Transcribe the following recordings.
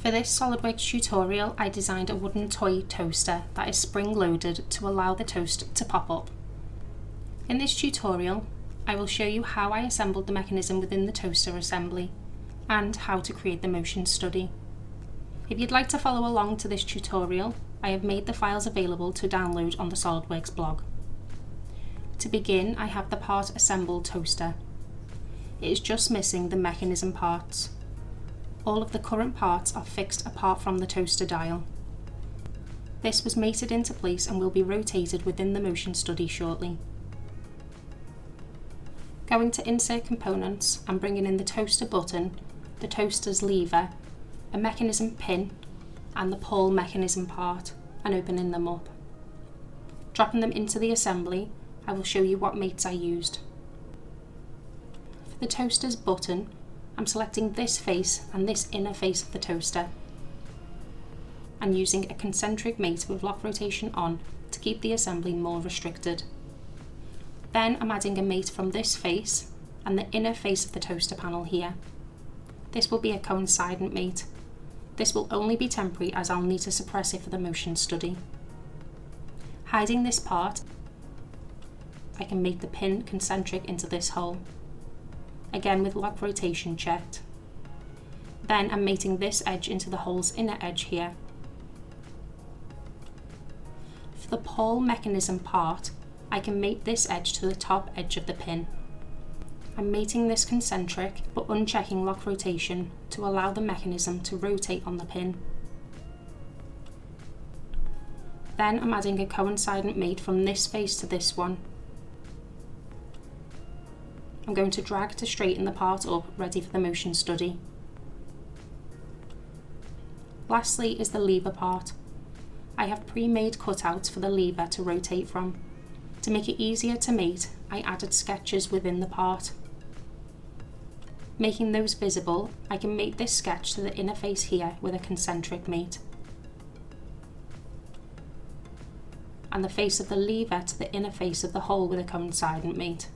For this SOLIDWORKS tutorial, I designed a wooden toy toaster that is spring-loaded to allow the toast to pop up. In this tutorial, I will show you how I assembled the mechanism within the toaster assembly and how to create the motion study. If you'd like to follow along to this tutorial, I have made the files available to download on the SOLIDWORKS blog. To begin, I have the part assembled toaster. It is just missing the mechanism parts. All of the current parts are fixed apart from the toaster dial. This was mated into place and will be rotated within the motion study shortly. Going to insert components and bringing in the toaster button, the toaster's lever, a mechanism pin and the pole mechanism part, and opening them up. Dropping them into the assembly, I will show you what mates I used. For the toaster's button, I'm selecting this face and this inner face of the toaster and using a concentric mate with lock rotation on to keep the assembly more restricted. Then I'm adding a mate from this face and the inner face of the toaster panel here. This will be a coincident mate. This will only be temporary as I'll need to suppress it for the motion study. Hiding this part, I can make the pin concentric into this hole, again with lock rotation checked. Then I'm mating this edge into the hole's inner edge here. For the pole mechanism part, I can mate this edge to the top edge of the pin. I'm mating this concentric but unchecking lock rotation to allow the mechanism to rotate on the pin. Then I'm adding a coincident mate from this face to this one. I'm going to drag to straighten the part up, ready for the motion study. Lastly is the lever part. I have pre-made cutouts for the lever to rotate from. To make it easier to mate, I added sketches within the part. Making those visible, I can mate this sketch to the inner face here with a concentric mate, and the face of the lever to the inner face of the hole with a coincident mate.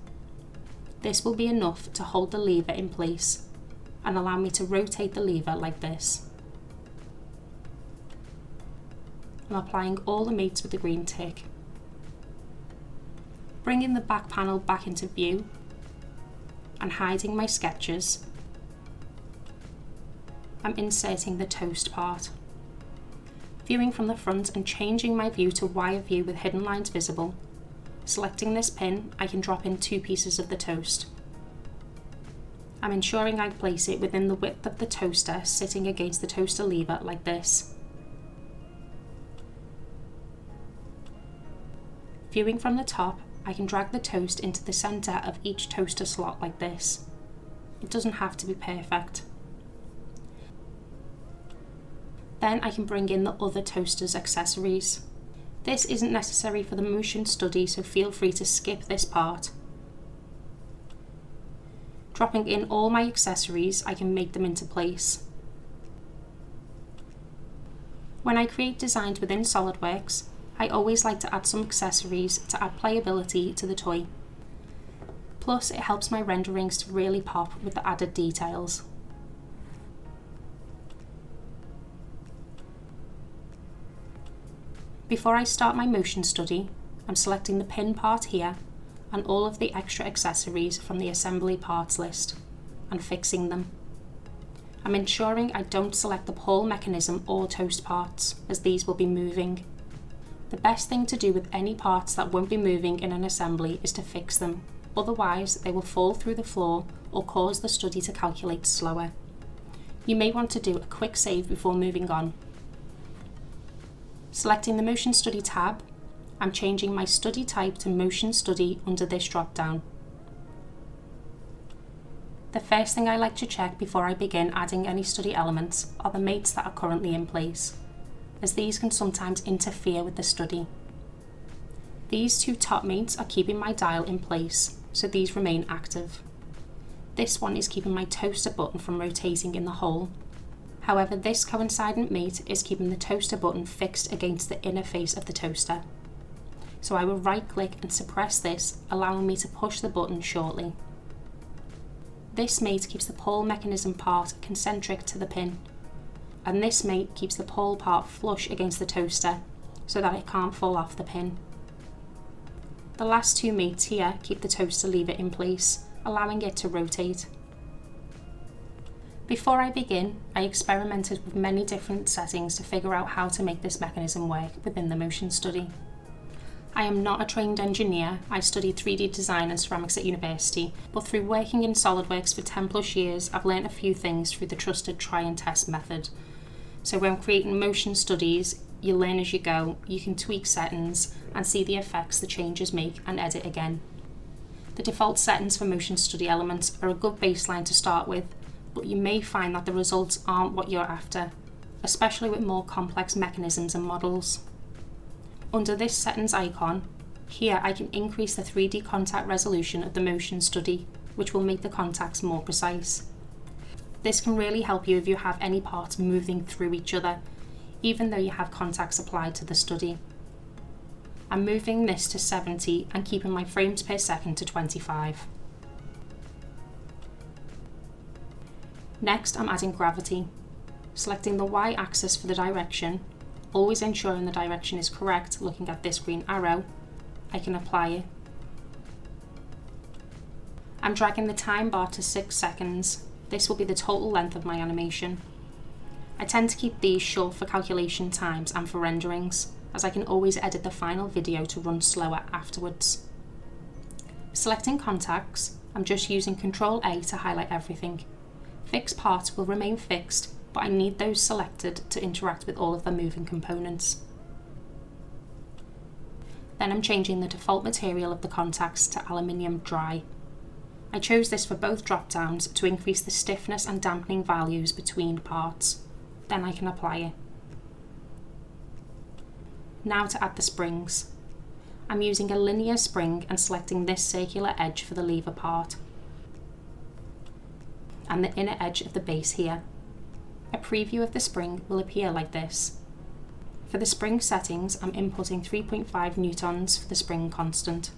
This will be enough to hold the lever in place and allow me to rotate the lever like this. I'm applying all the mates with the green tick. Bringing the back panel back into view and hiding my sketches, I'm inserting the toast part. Viewing from the front and changing my view to wire view with hidden lines visible. Selecting this pin, I can drop in 2 pieces of the toast. I'm ensuring I place it within the width of the toaster, sitting against the toaster lever like this. Viewing from the top, I can drag the toast into the centre of each toaster slot like this. It doesn't have to be perfect. Then I can bring in the other toaster's accessories. This isn't necessary for the motion study, so feel free to skip this part. Dropping in all my accessories, I can make them into place. When I create designs within SOLIDWORKS, I always like to add some accessories to add playability to the toy. Plus, it helps my renderings to really pop with the added details. Before I start my motion study, I'm selecting the pin part here and all of the extra accessories from the assembly parts list and fixing them. I'm ensuring I don't select the pole mechanism or toast parts, as these will be moving. The best thing to do with any parts that won't be moving in an assembly is to fix them, otherwise they will fall through the floor or cause the study to calculate slower. You may want to do a quick save before moving on. Selecting the Motion Study tab, I'm changing my study type to Motion Study under this drop down. The first thing I like to check before I begin adding any study elements are the mates that are currently in place, as these can sometimes interfere with the study. These 2 top mates are keeping my dial in place, so these remain active. This one is keeping my toaster button from rotating in the hole. However, this coincident mate is keeping the toaster button fixed against the inner face of the toaster. So I will right click and suppress this, allowing me to push the button shortly. This mate keeps the pole mechanism part concentric to the pin. and this mate keeps the pole part flush against the toaster so that it can't fall off the pin. The last two mates here keep the toaster lever in place, allowing it to rotate. Before I begin, I experimented with many different settings to figure out how to make this mechanism work within the motion study. I am not a trained engineer. I studied 3D design and ceramics at university, but through working in SOLIDWORKS for 10 plus years, I've learned a few things through the trusted try and test method. So when creating motion studies, you learn as you go, you can tweak settings and see the effects the changes make and edit again. The default settings for motion study elements are a good baseline to start with, but you may find that the results aren't what you're after, especially with more complex mechanisms and models. Under this settings icon, here I can increase the 3D contact resolution of the motion study, which will make the contacts more precise. This can really help you if you have any parts moving through each other, even though you have contacts applied to the study. I'm moving this to 70 and keeping my frames per second to 25. Next, I'm adding gravity. Selecting the Y-axis for the direction, always ensuring the direction is correct looking at this green arrow, I can apply it. I'm dragging the time bar to 6 seconds. This will be the total length of my animation. I tend to keep these short for calculation times and for renderings, as I can always edit the final video to run slower afterwards. Selecting contacts, I'm just using Ctrl-A to highlight everything. Fixed parts will remain fixed, but I need those selected to interact with all of the moving components. Then I'm changing the default material of the contacts to aluminium dry. I chose this for both drop-downs to increase the stiffness and dampening values between parts. Then I can apply it. Now to add the springs. I'm using a linear spring and selecting this circular edge for the lever part, and the inner edge of the base here. A preview of the spring will appear like this. For the spring settings, I'm inputting 3.5 newtons for the spring constant.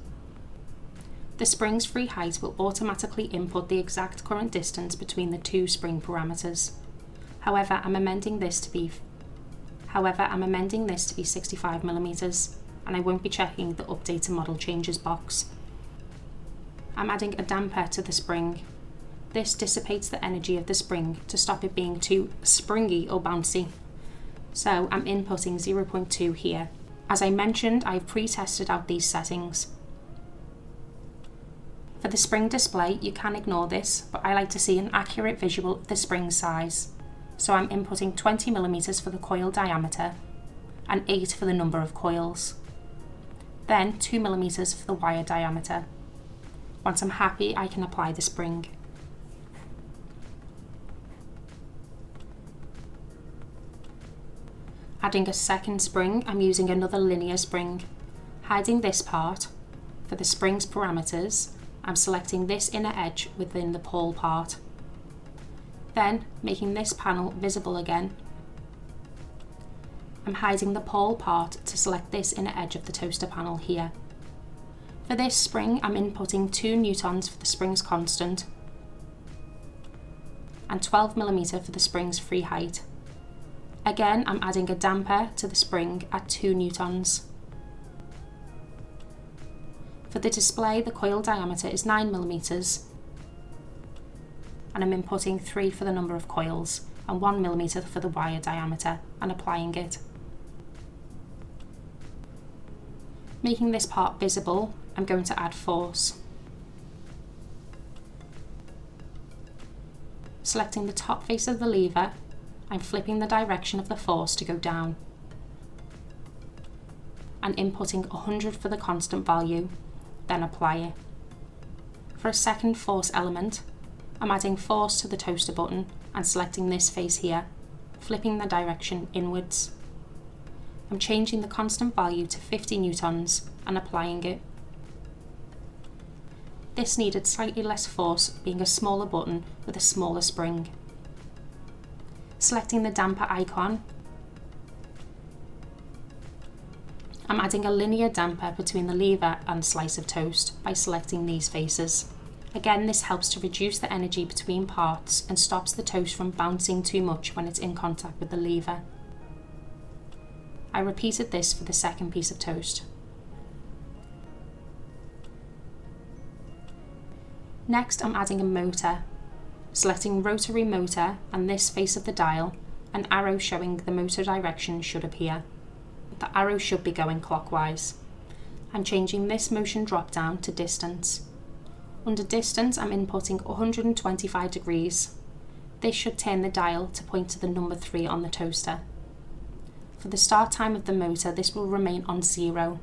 The spring's free height will automatically input the exact current distance between the two spring parameters. However, I'm amending this to be 65 millimeters, and I won't be checking the update to model changes box. I'm adding a damper to the spring. This dissipates the energy of the spring to stop it being too springy or bouncy. So I'm inputting 0.2 here. As I mentioned, I've pre-tested out these settings. For the spring display, you can ignore this, but I like to see an accurate visual of the spring size. So I'm inputting 20 millimeters for the coil diameter and 8 for the number of coils. Then 2 millimeters for the wire diameter. Once I'm happy, I can apply the spring. Adding a second spring, I'm using another linear spring. Hiding this part, for the spring's parameters, I'm selecting this inner edge within the pole part. Then, making this panel visible again, I'm hiding the pole part to select this inner edge of the toaster panel here. For this spring, I'm inputting 2 newtons for the spring's constant and 12 millimeter for the spring's free height. Again, I'm adding a damper to the spring at 2 newtons. For the display, the coil diameter is 9 millimeters, and I'm inputting 3 for the number of coils and 1 millimeter for the wire diameter and applying it. Making this part visible, I'm going to add force. Selecting the top face of the lever, I'm flipping the direction of the force to go down and inputting 100 for the constant value, then apply it. For a second force element, I'm adding force to the toaster button and selecting this face here, flipping the direction inwards. I'm changing the constant value to 50 newtons and applying it. This needed slightly less force, being a smaller button with a smaller spring. Selecting the damper icon, I'm adding a linear damper between the lever and slice of toast by selecting these faces. Again, this helps to reduce the energy between parts and stops the toast from bouncing too much when it's in contact with the lever. I repeated this for the second piece of toast. Next, I'm adding a motor. Selecting rotary motor and this face of the dial, an arrow showing the motor direction should appear. The arrow should be going clockwise. I'm changing this motion drop down to distance. Under distance, I'm inputting 125 degrees. This should turn the dial to point to the number 3 on the toaster. For the start time of the motor, this will remain on 0.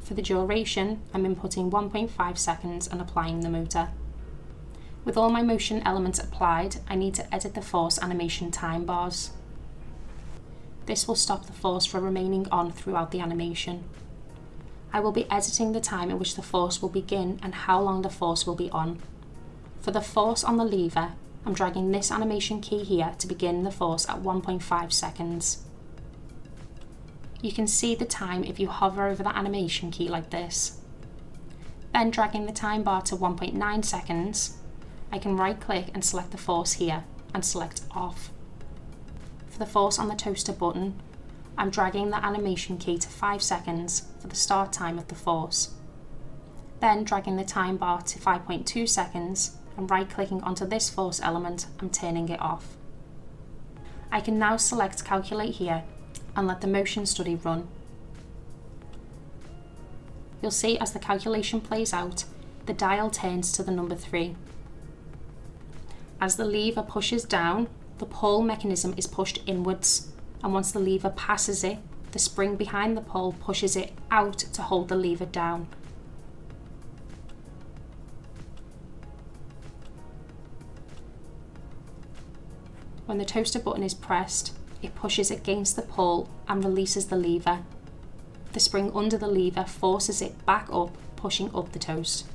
For the duration, I'm inputting 1.5 seconds and applying the motor. With all my motion elements applied, I need to edit the force animation time bars. This will stop the force from remaining on throughout the animation. I will be editing the time in which the force will begin and how long the force will be on. For the force on the lever, I'm dragging this animation key here to begin the force at 1.5 seconds. You can see the time if you hover over the animation key like this. Then dragging the time bar to 1.9 seconds, I can right click and select the force here and select off. For the force on the toaster button, I'm dragging the animation key to 5 seconds for the start time of the force. Then dragging the time bar to 5.2 seconds and right clicking onto this force element and turning it off. I can now select calculate here and let the motion study run. You'll see as the calculation plays out, the dial turns to the number 3. As the lever pushes down, the pull mechanism is pushed inwards, and once the lever passes it, the spring behind the pull pushes it out to hold the lever down. When the toaster button is pressed, it pushes against the pull and releases the lever. The spring under the lever forces it back up, pushing up the toast.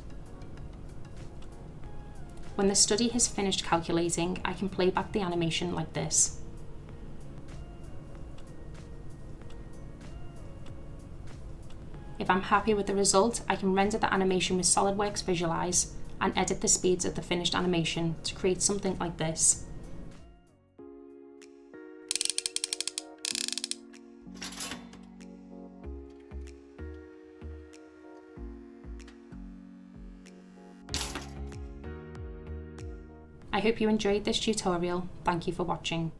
When the study has finished calculating, I can play back the animation like this. If I'm happy with the result, I can render the animation with SOLIDWORKS Visualize and edit the speeds of the finished animation to create something like this. I hope you enjoyed this tutorial. Thank you for watching.